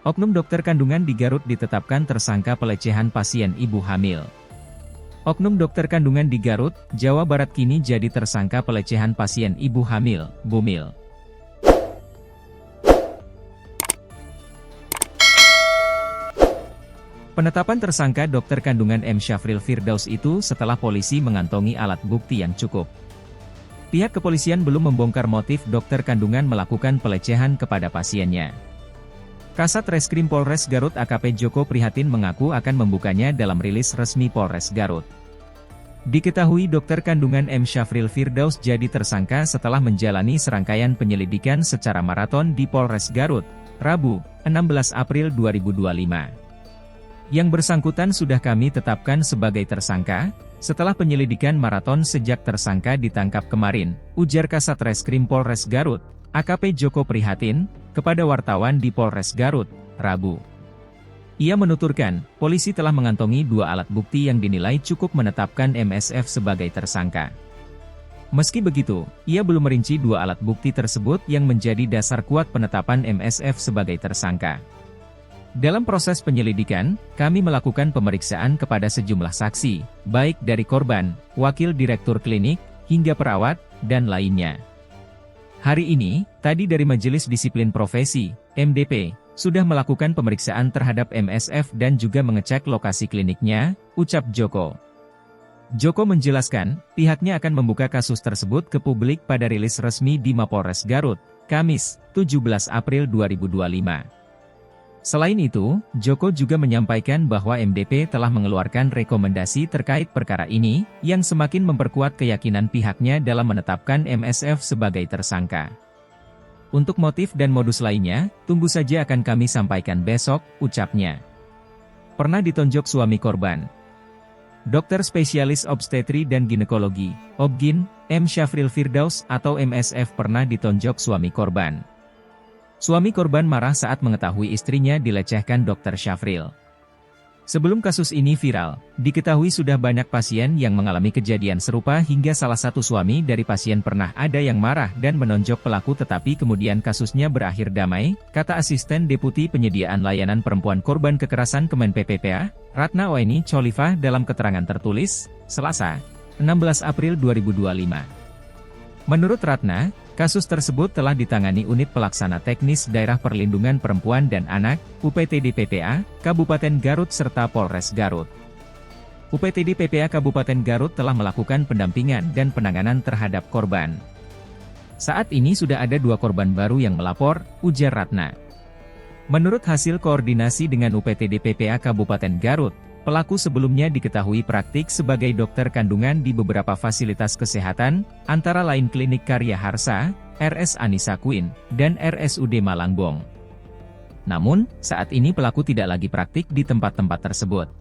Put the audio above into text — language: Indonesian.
Oknum dokter kandungan di Garut ditetapkan tersangka pelecehan pasien ibu hamil. Oknum dokter kandungan di Garut, Jawa Barat kini jadi tersangka pelecehan pasien ibu hamil, Bumil. Penetapan tersangka dokter kandungan M. Syafril Firdaus itu setelah polisi mengantongi alat bukti yang cukup. Pihak kepolisian belum membongkar motif dokter kandungan melakukan pelecehan kepada pasiennya. Kasat Reskrim Polres Garut AKP Joko Prihatin mengaku akan membukanya dalam rilis resmi Polres Garut. Diketahui dokter kandungan M. Syafril Firdaus jadi tersangka setelah menjalani serangkaian penyelidikan secara maraton di Polres Garut, Rabu, 16 April 2025. Yang bersangkutan sudah kami tetapkan sebagai tersangka, setelah penyelidikan maraton sejak tersangka ditangkap kemarin, ujar Kasat Reskrim Polres Garut, AKP Joko Prihatin, kepada wartawan di Polres Garut, Rabu. Ia menuturkan, polisi telah mengantongi 2 alat bukti yang dinilai cukup menetapkan MSF sebagai tersangka. Meski begitu, ia belum merinci 2 alat bukti tersebut yang menjadi dasar kuat penetapan MSF sebagai tersangka. Dalam proses penyelidikan, kami melakukan pemeriksaan kepada sejumlah saksi, baik dari korban, wakil direktur klinik, hingga perawat, dan lainnya. Hari ini, tadi dari Majelis Disiplin Profesi, MDP, sudah melakukan pemeriksaan terhadap MSF dan juga mengecek lokasi kliniknya, ucap Joko. Joko menjelaskan, pihaknya akan membuka kasus tersebut ke publik pada rilis resmi di Mapolres Garut, Kamis, 17 April 2025. Selain itu, Joko juga menyampaikan bahwa MDP telah mengeluarkan rekomendasi terkait perkara ini, yang semakin memperkuat keyakinan pihaknya dalam menetapkan MSF sebagai tersangka. Untuk motif dan modus lainnya, tunggu saja akan kami sampaikan besok, ucapnya. Pernah ditonjok suami korban. Dokter spesialis obstetri dan ginekologi, OBGYN, M. Syafril Firdaus atau MSF pernah ditonjok suami korban. Suami korban marah saat mengetahui istrinya dilecehkan Dr. Syafril. Sebelum kasus ini viral, diketahui sudah banyak pasien yang mengalami kejadian serupa hingga salah satu suami dari pasien pernah ada yang marah dan menonjok pelaku tetapi kemudian kasusnya berakhir damai, kata Asisten Deputi Penyediaan Layanan Perempuan Korban Kekerasan Kemen PPPA, Ratna Waini Cholifah dalam keterangan tertulis, Selasa, 16 April 2025. Menurut Ratna, kasus tersebut telah ditangani Unit Pelaksana Teknis Daerah Perlindungan Perempuan dan Anak, UPTD PPA, Kabupaten Garut serta Polres Garut. UPTD PPA Kabupaten Garut telah melakukan pendampingan dan penanganan terhadap korban. Saat ini sudah ada 2 korban baru yang melapor, ujar Ratna. Menurut hasil koordinasi dengan UPTD PPA Kabupaten Garut, pelaku sebelumnya diketahui praktik sebagai dokter kandungan di beberapa fasilitas kesehatan, antara lain Klinik Karya Harsa, RS Anissa Queen, dan RSUD Malangbong. Namun, saat ini pelaku tidak lagi praktik di tempat-tempat tersebut.